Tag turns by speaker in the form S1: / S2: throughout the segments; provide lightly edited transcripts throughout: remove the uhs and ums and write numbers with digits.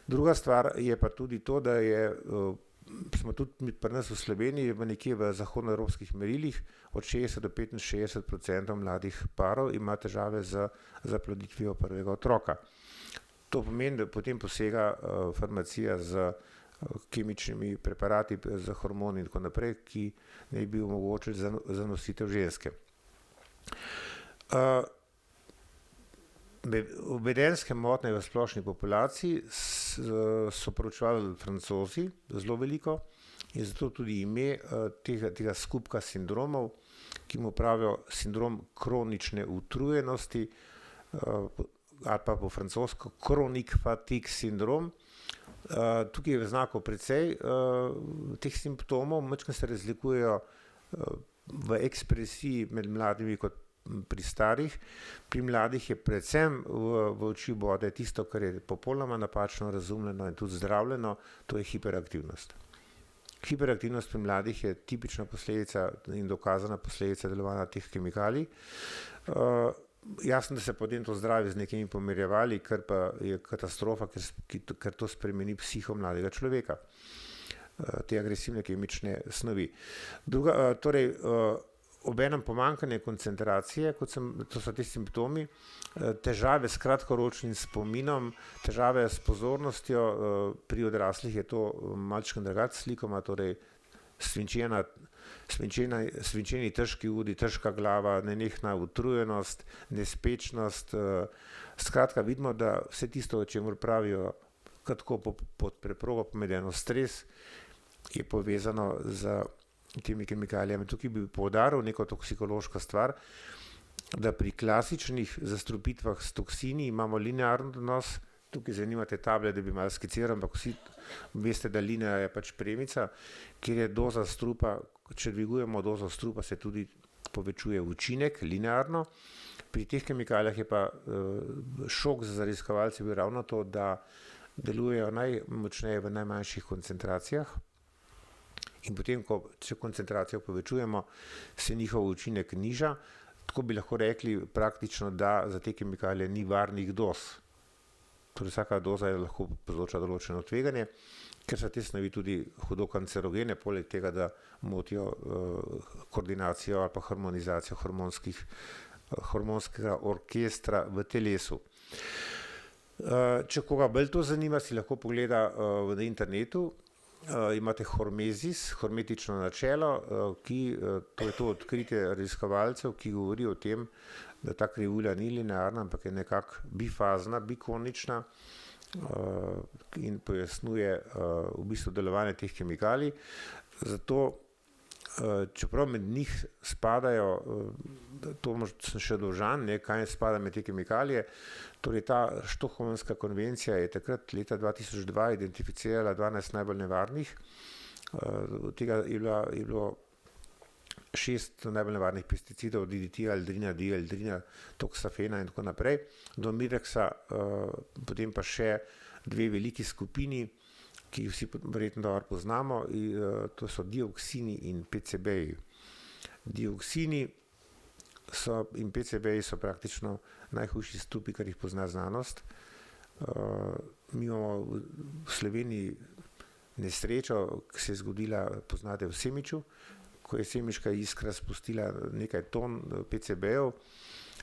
S1: Druga stvar je pa tudi to, da smo tudi pri nas v Sloveniji nekje v zahodnoevropskih merilih od 60 do 65% mladih parov ima težave z zaploditvijo prvega otroka. To pomeni, da potem posega farmacija z kemičnimi preparati, z hormoni in tako naprej, ki naj bi omogočili zanositev ženske. Vedenjske motnje v splošni populaciji so proučevali Francozi zelo veliko in zato tudi ime tega skupka sindromov, ki mu pravijo sindrom kronične utrujenosti ali pa po francosko chronic fatigue syndrome. Tukaj je v znaku precej teh simptomov, majčkeno se razlikujejo v ekspresiji med mladimi kot pri starih. Pri mladih je predvsem v oči bode tisto, kar je popolnoma napačno razumljeno in tudi zdravljeno, to je hiperaktivnost. Hiperaktivnost pri mladih je tipična posledica in dokazana posledica delovanja teh kemikalij. Jasno, da se potem to zdravi z nekimi pomirjevali, kar pa je katastrofa, ker to spremeni psiho mladega človeka, te agresivne kemične snovi. Obenem pomanjkanje koncentracije, to so ti simptomi, težave s kratkoročnim spominom, težave s pozornostjo, pri odraslih je to malčkeno drugače slikoma, torej svinčeni težki udi, težka glava, nenehna utrujenost, nespečnost. Skratka, vidimo, da vse tisto, o čemer pravijo tako pod preprogo pomedeno stres, je povezano z temi kemikalijami. Tukaj bi poudaril neko toksikološko stvar, da pri klasičnih zastrupitvah s toksini imamo linearni odnos. Tukaj zanimate table, da bi malo skiciral, ampak vsi veste, da linija je pač premica, kjer je doza strupa, če dvigujemo dozo strupa, se tudi povečuje učinek linearno. Pri teh kemikalijah je pa šok za raziskovalce bil ravno to, da delujejo najmočneje v najmanjših koncentracijah. In potem, če koncentracijo povečujemo, se njihov učinek niža. Tako bi lahko rekli praktično, da za te kemikalije ni varnih doz. Torej vsaka doza je lahko povzroča določeno tveganje, ker so te snovi tudi hudo kancerogene, poleg tega, da motijo koordinacijo ali pa harmonizacijo hormonskega orkestra v telesu. Če koga bolj to zanima, si lahko pogleda na internetu. Imate hormezis, hormetično načelo, to je to odkritje raziskovalcev, ki govori o tem, da ta krivulja ni linearna, ampak je nekako bifazna, bikonična in pojasnjuje v bistvu delovanje teh kemikalij. Zato, čeprav med njih spadajo, to sem še dolžan, kaj spada med te kemikalije, torej ta Stockholmska konvencija je takrat leta 2002 identificirala 12 najbolj nevarnih, od tega je bilo 6 najbolj nevarnih pesticidov, DDT, aldrina, dieldrina, toksafena in tako naprej, do mireksa, potem pa še 2 veliki skupini, ki jih vsi verjetno dobro poznamo, to so dioksini in PCB-ji. Dioksini in PCB-ji so praktično najhujši strupi, kar jih pozna znanost. Mi imamo v Sloveniji nesrečo, ki se je zgodila, poznate v Semiču, ko je semiška iskra spustila nekaj ton PCB-jev.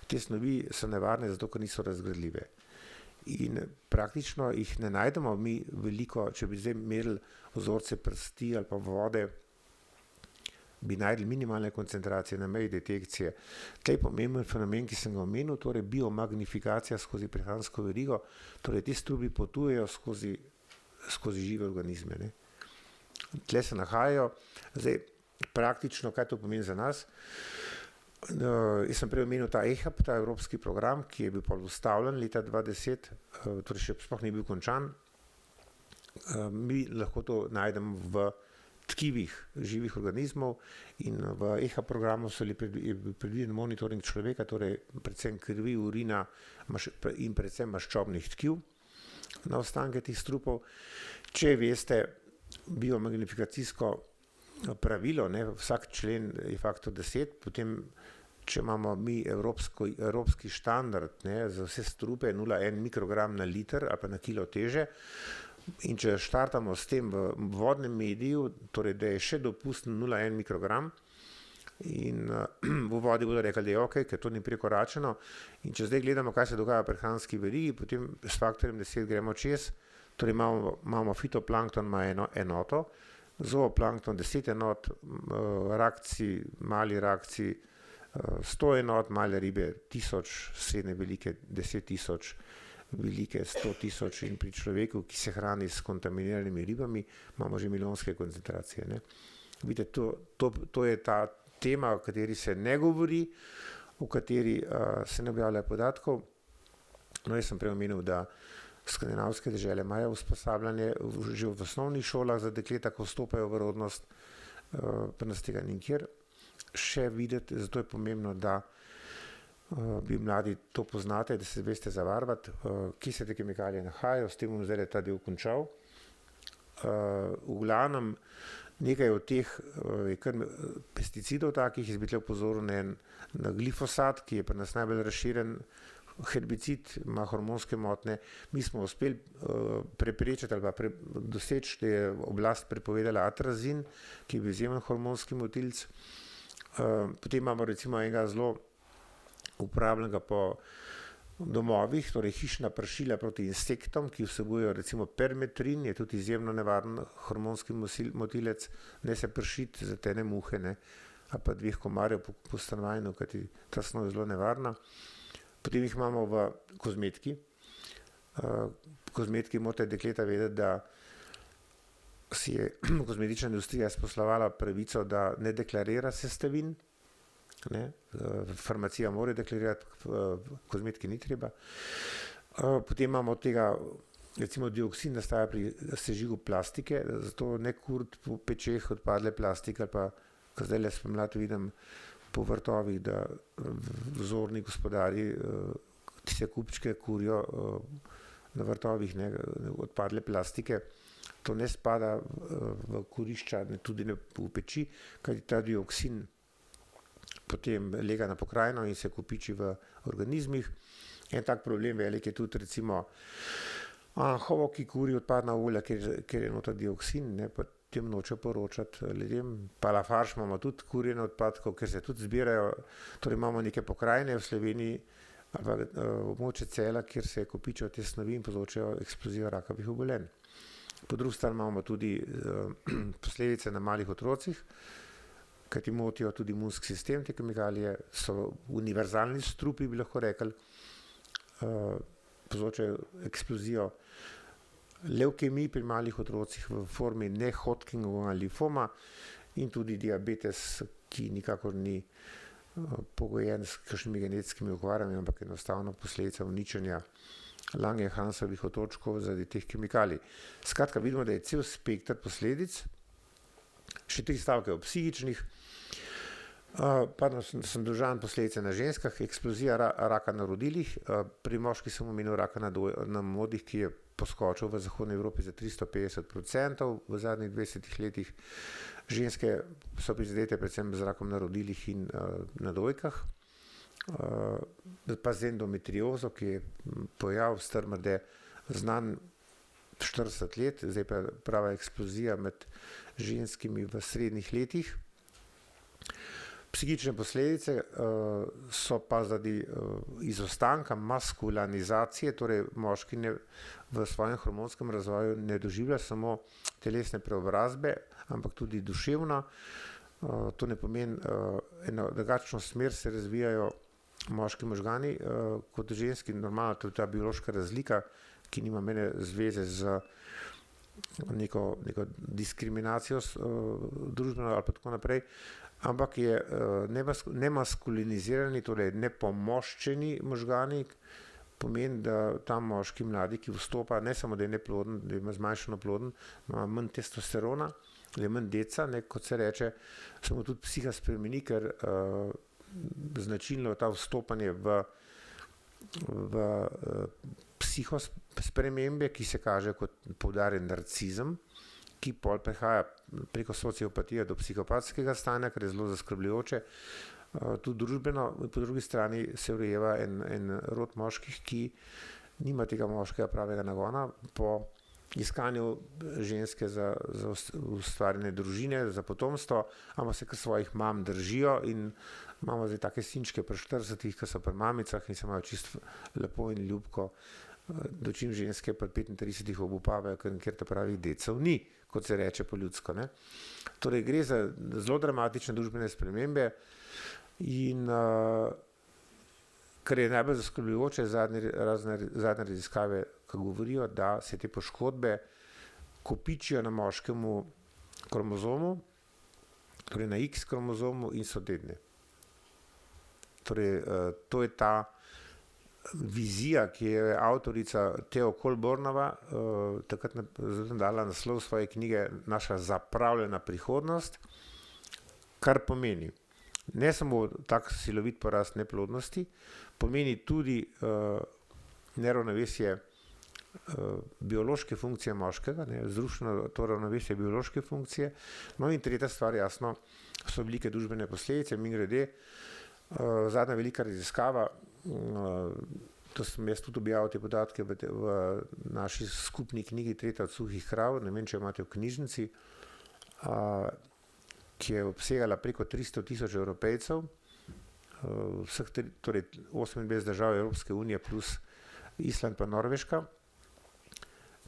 S1: Te snovi so nevarne, zato ker niso razgradljive. In praktično jih ne najdemo mi veliko, če bi zdaj merili vzorce prsti ali pa vode, bi najdli minimalne koncentracije na meji detekcije. Tle je pomemben fenomen, ki sem ga omenil, torej biomagnifikacija skozi prehransko verigo, torej te strupi potujejo skozi žive organizme. Tle se nahajajo. Zdaj, praktično, kaj to pomeni za nas? Jaz sem prej omenil ta EHAP, ta evropski program, ki je bil pa ustavljen leta 2010, torej še sploh ni bil končan. Mi lahko to najdemo v tkivih živih organizmov in v EHAP programu je bil predviden monitoring človeka, torej predvsem krvi, urina in predvsem maščobnih tkiv na ostanke teh strupov. Če veste biomagnifikacijsko pravilo, vsak člen je faktor 10, potem če imamo mi evropski štandard za vse strupe 0,1 mikrogram na liter ali pa na kilo teže, In če štartamo s tem v vodnem mediju, torej da je še dopusten 0,1 mikrogram, in v vodi bodo rekli, da je ok, ker to ni prekoračeno. In če zdaj gledamo, kaj se dogaja v prehranski verigi, potem s faktorjem 10 gremo čez, torej imamo fitoplankton ima eno enoto, zooplankton 10 enot, rakci, mali rakci 100 enot, male ribe 1000, srednje velike 10 000, velike 100 000 in pri človeku, ki se hrani s kontaminiranimi ribami, imamo že milijonske koncentracije. Ne? Vidite, to je ta tema, o kateri se ne govori, o kateri se ne objavlja podatkov. No, jaz sem prej omenil, da skandinavske dežele imajo usposabljanje že v osnovnih šolah za dekleta, ko vstopajo v rodnost, pa nas tega nikjer še videti, zato je pomembno, da bi mladi to poznate, da se veste zavarvati, kje se te kemikalije nahajajo, s tem bom zdaj ta del končal. V glavnem, nekaj od teh je kar pesticidov takih, jaz bi tle upozoril na glifosat, ki je pri nas najbolj razširjen herbicid, ima hormonske motnje. Mi smo uspeli preprečiti ali pa doseči, da je oblast prepovedala atrazin, ki je bil izjemen hormonski motilc. Potem imamo recimo enega zelo uporabljenega po domovih, torej hišna pršila proti insektom, ki vsebujejo recimo permetrin, je tudi izjemno nevaren hormonski motilec, ne se pršiti za tene muhe, ne, ali pa 2 komarjev po stanovanju, kajti ta snov je zelo nevarna. Potem jih imamo v kozmetiki. Kozmetiki morate dekleta vedeti, da si je kozmetična industrija izposlovala pravico, da ne deklarira sestavin. Ne? Farmacija mora deklarirati, kozmetiki ni treba. Potem imamo tega, recimo dioksin nastaja pri sežigu plastike, zato ne kuriti po pečeh odpadle plastike, ali pa, ko zdaj le spomladi vidim po vrtovih, da vzorni gospodarji tiste kupčke kurijo na vrtovih, ne, odpadle plastike. To ne spada v kurišča, tudi ne v peči, kajti ta dioksin potem lega na pokrajino in se kopiči v organizmih. En tak problem velik je tudi recimo anhovo, ki kuri odpadna olja, ker je noter dioksin, ne, pa tem noče poročati ljudem. Pa Lafarge imamo tudi kurjene odpadkov, ker se tudi zbirajo, torej imamo neke pokrajine v Sloveniji, ali območje Celja, kjer se kopičijo te snovi in povzročajo eksplozijo rakavih obolenj. Po drugi strani imamo tudi posledice na malih otrocih, kajti motijo tudi imunski sistem, te kemikalije so univerzalni strupi, bi lahko rekli, povzročajo eksplozijo levkemij pri malih otrocih v formi ne-Hodgkinova limfoma in tudi diabetes, ki nikakor ni pogojen s kakšnimi genetskimi okvarami, ampak enostavno posledica uničenja Langerhansovih otočkov zaradi teh kemikalij. Skratka, vidimo, da je cel spekter posledic. Še 3 stavke o psihičnih. Sem dolžan posledice na ženskah, eksplozija raka na rodilih. Pri moških sem omenil raka na modih, ki je poskočil v Zahodni Evropi za 350% v zadnjih 20 letih. Ženske so prizadete predvsem z rakom na rodilih in na dojkah. Pa z endometriozo, ki je pojav strmrde znan 40 let, zdaj pa prava eksplozija med ženskimi v srednjih letih. Psihične posledice so pa zaradi izostanka maskulinizacije, torej moški v svojem hormonskem razvoju ne doživlja samo telesne preobrazbe, ampak tudi duševno. To ne pomeni, eno drugačno smer se razvijajo moški možgani kot ženski, normalno to je ta biološka razlika, ki nima mene zveze z neko diskriminacijo družbeno ali pa tako naprej, ampak je nemaskulinizirani, torej nepomoščeni možgani, pomeni, da ta moški mladi, ki vstopa, ne samo da je neploden, da ima zmanjšano ploden, ima manj testosterona, da je manj deca, ne, kot se reče, samo tudi psiha spremeni, ker značilno ta vstopanje v psihospremembe, ki se kaže kot poudarjen narcizem, ki pol prehaja preko sociopatije do psihopatskega stanja, kar je zelo zaskrbljujoče. Tudi družbeno, po drugi strani se urejeva en rod moških, ki nima tega moškega pravega nagona po iskanju ženske za ustvarjanje družine, za potomstvo, ampak se kar svojih mam držijo in imamo zdaj take sinčke pri 40-ih, ki so pri mamicah in se imajo čisto lepo in ljubko, dočim ženske pri 35-ih obupavajo, ker ta pravih decev ni, kot se reče po ljudsko. Ne? Torej gre za zelo dramatične družbene spremembe in kar je najbolj zaskrbljujoče, zadnje raziskave, ki govorijo, da se te poškodbe kopičijo na moškemu kromozomu, torej na X kromozomu in so dedne. Torej, to je ta vizija, ki je avtorica Theo Kolbornova takrat dala naslov svoje knjige Naša zapravljena prihodnost, kar pomeni ne samo tak silovit porast neplodnosti, pomeni tudi neravnovesje biološke funkcije moškega, zrušeno to ravnovesje biološke funkcije. No in tretja stvar, jasno, so velike družbene posledice. Mimogrede, zadnja velika raziskava, to sem jaz tudi objavil te podatke v naši skupni knjigi Tretja od suhih krav, ne vem, če imate v knjižnici, ki je obsegala preko 300,000 Evropejcev, vseh torej 28 držav Evropske unije plus Island pa Norveška,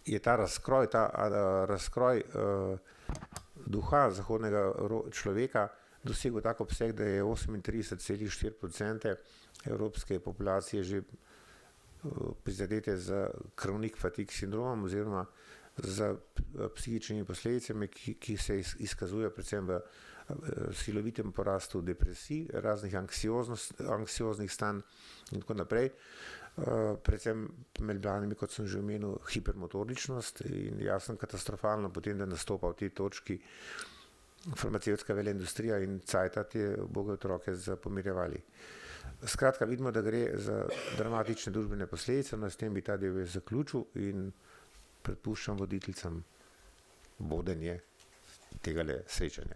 S1: je ta razkroj duha zahodnega človeka dosegel tak obseg, da je 38,4% evropske populacije že prizadete za chronic fatigue sindromom oziroma z psihičnimi posledicami, ki se izkazujejo predvsem v silovitem porastu depresij, raznih anksioznih stanj in tako naprej. Predvsem med mladimi, kot sem že omenil, hipermotoričnost in jasno katastrofalno potem, da nastopa v tej točki farmacevtska veleindustrija in cajta te uboge otroke za pomirjevali. Skratka, vidimo, da gre za dramatične družbene posledice, no s tem bi ta del zaključil in predpuščam voditeljicam vodenje tegale srečanja.